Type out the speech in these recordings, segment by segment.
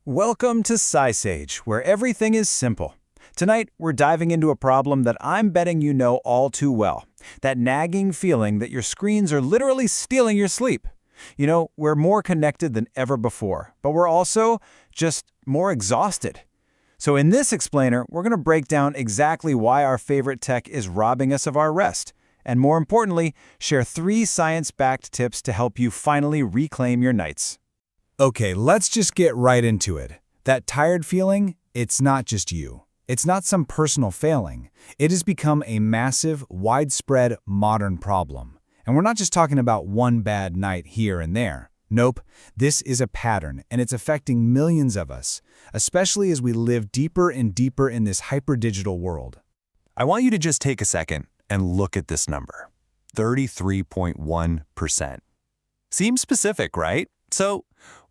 Welcome to SciSage, where everything is simple. Tonight, we're diving into a problem that I'm betting you know all too well. That nagging feeling that your screens are literally stealing your sleep. You know, we're more connected than ever before, but we're also just more exhausted. So in this explainer, we're going to break down exactly why our favorite tech is robbing us of our rest. And more importantly, share 3 science-backed tips to help you finally reclaim your nights. Okay, let's just get right into it. That tired feeling, it's not just you. It's not some personal failing. It has become a massive, widespread, modern problem. And we're not just talking about one bad night here and there. Nope, this is a pattern, and it's affecting millions of us, especially as we live deeper and deeper in this hyper-digital world. I want you to just take a second and look at this number, 33.1%. Seems specific, right? So,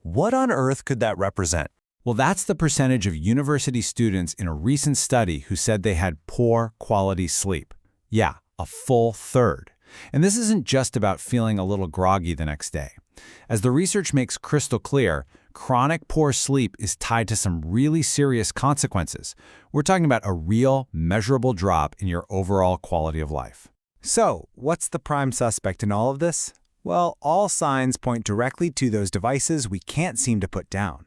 what on earth could that represent? Well, that's the percentage of university students in a recent study who said they had poor quality sleep. Yeah, a full third. And this isn't just about feeling a little groggy the next day. As the research makes crystal clear, chronic poor sleep is tied to some really serious consequences. We're talking about a real, measurable drop in your overall quality of life. So, what's the prime suspect in all of this? Well, all signs point directly to those devices we can't seem to put down.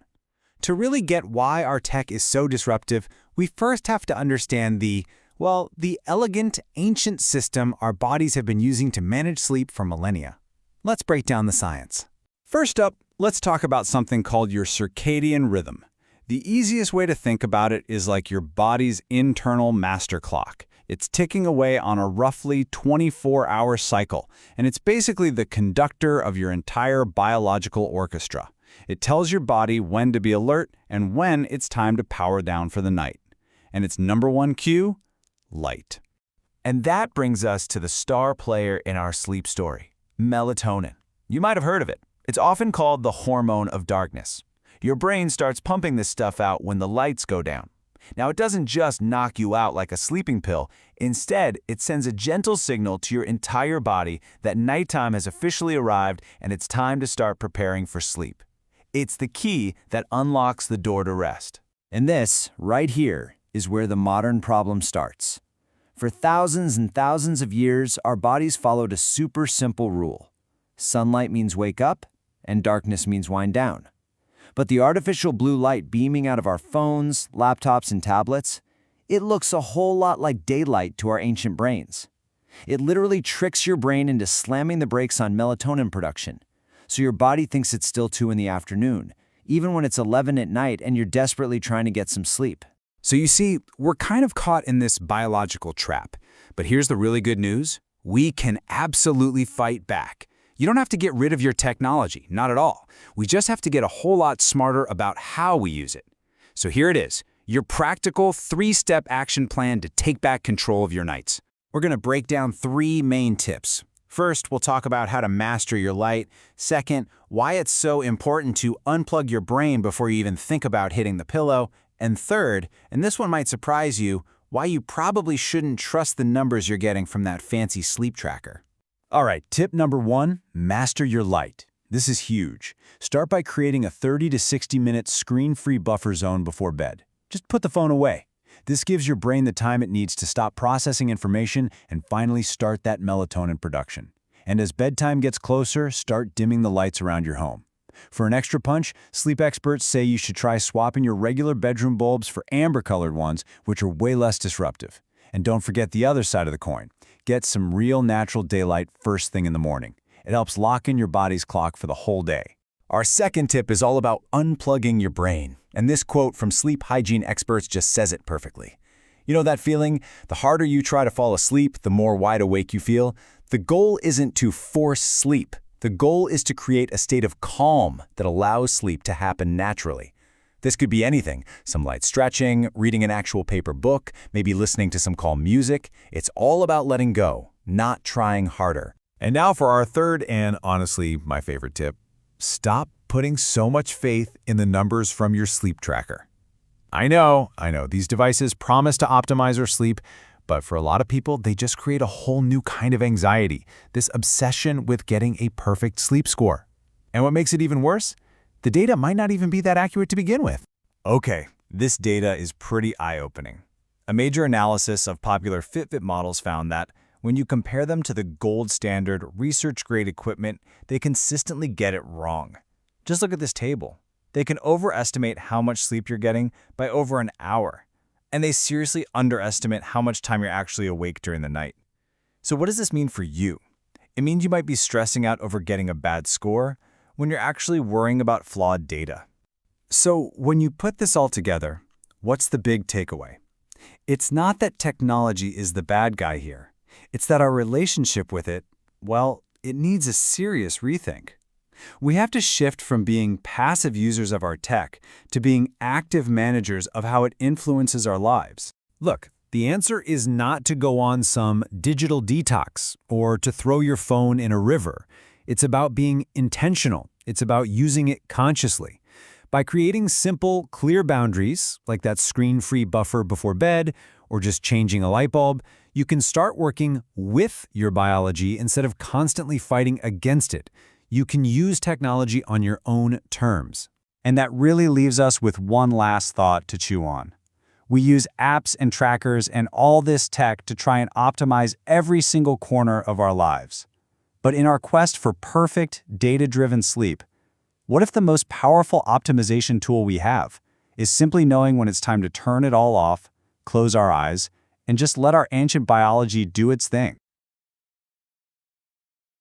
To really get why our tech is so disruptive, we first have to understand the elegant, ancient system our bodies have been using to manage sleep for millennia. Let's break down the science. First up, let's talk about something called your circadian rhythm. The easiest way to think about it is like your body's internal master clock. It's ticking away on a roughly 24-hour cycle, and it's basically the conductor of your entire biological orchestra. It tells your body when to be alert and when it's time to power down for the night. And its number one cue? Light. And that brings us to the star player in our sleep story, melatonin. You might have heard of it. It's often called the hormone of darkness. Your brain starts pumping this stuff out when the lights go down. Now, it doesn't just knock you out like a sleeping pill. Instead, it sends a gentle signal to your entire body that nighttime has officially arrived and it's time to start preparing for sleep. It's the key that unlocks the door to rest. And this, right here, is where the modern problem starts. For thousands and thousands of years, our bodies followed a super simple rule. Sunlight means wake up, and darkness means wind down. But the artificial blue light beaming out of our phones, laptops, and tablets, it looks a whole lot like daylight to our ancient brains. It literally tricks your brain into slamming the brakes on melatonin production, so your body thinks it's still 2 in the afternoon, even when it's 11 at night and you're desperately trying to get some sleep. So you see, we're kind of caught in this biological trap. But here's the really good news. We can absolutely fight back. You don't have to get rid of your technology, not at all. We just have to get a whole lot smarter about how we use it. So here it is, your practical 3-step action plan to take back control of your nights. We're going to break down 3 main tips. First, we'll talk about how to master your light. Second, why it's so important to unplug your brain before you even think about hitting the pillow. And third, and this one might surprise you, why you probably shouldn't trust the numbers you're getting from that fancy sleep tracker. All right, tip number 1, master your light. This is huge. Start by creating a 30 to 60-minute screen-free buffer zone before bed. Just put the phone away. This gives your brain the time it needs to stop processing information and finally start that melatonin production. And as bedtime gets closer, start dimming the lights around your home. For an extra punch, sleep experts say you should try swapping your regular bedroom bulbs for amber-colored ones, which are way less disruptive. And don't forget the other side of the coin. Get some real natural daylight first thing in the morning. It helps lock in your body's clock for the whole day. Our second tip is all about unplugging your brain. And this quote from sleep hygiene experts just says it perfectly. You know that feeling? The harder you try to fall asleep, the more wide awake you feel. The goal isn't to force sleep. The goal is to create a state of calm that allows sleep to happen naturally. This could be anything, some light stretching, reading an actual paper book, maybe listening to some calm music. It's all about letting go, not trying harder. And now for our third and honestly my favorite tip. Stop putting so much faith in the numbers from your sleep tracker. I know, these devices promise to optimize our sleep, but for a lot of people, they just create a whole new kind of anxiety, this obsession with getting a perfect sleep score. And what makes it even worse? The data might not even be that accurate to begin with. Okay, this data is pretty eye-opening. A major analysis of popular Fitbit models found that when you compare them to the gold standard research-grade equipment, they consistently get it wrong. Just look at this table. They can overestimate how much sleep you're getting by over an hour, and they seriously underestimate how much time you're actually awake during the night. So what does this mean for you? It means you might be stressing out over getting a bad score when you're actually worrying about flawed data. So when you put this all together, what's the big takeaway? It's not that technology is the bad guy here. It's that our relationship with it, well, it needs a serious rethink. We have to shift from being passive users of our tech to being active managers of how it influences our lives. Look, the answer is not to go on some digital detox or to throw your phone in a river. It's about being intentional. It's about using it consciously. By creating simple, clear boundaries, like that screen-free buffer before bed or just changing a light bulb, you can start working with your biology instead of constantly fighting against it. You can use technology on your own terms. And that really leaves us with one last thought to chew on. We use apps and trackers and all this tech to try and optimize every single corner of our lives. But in our quest for perfect, data-driven sleep, what if the most powerful optimization tool we have is simply knowing when it's time to turn it all off, close our eyes, and just let our ancient biology do its thing?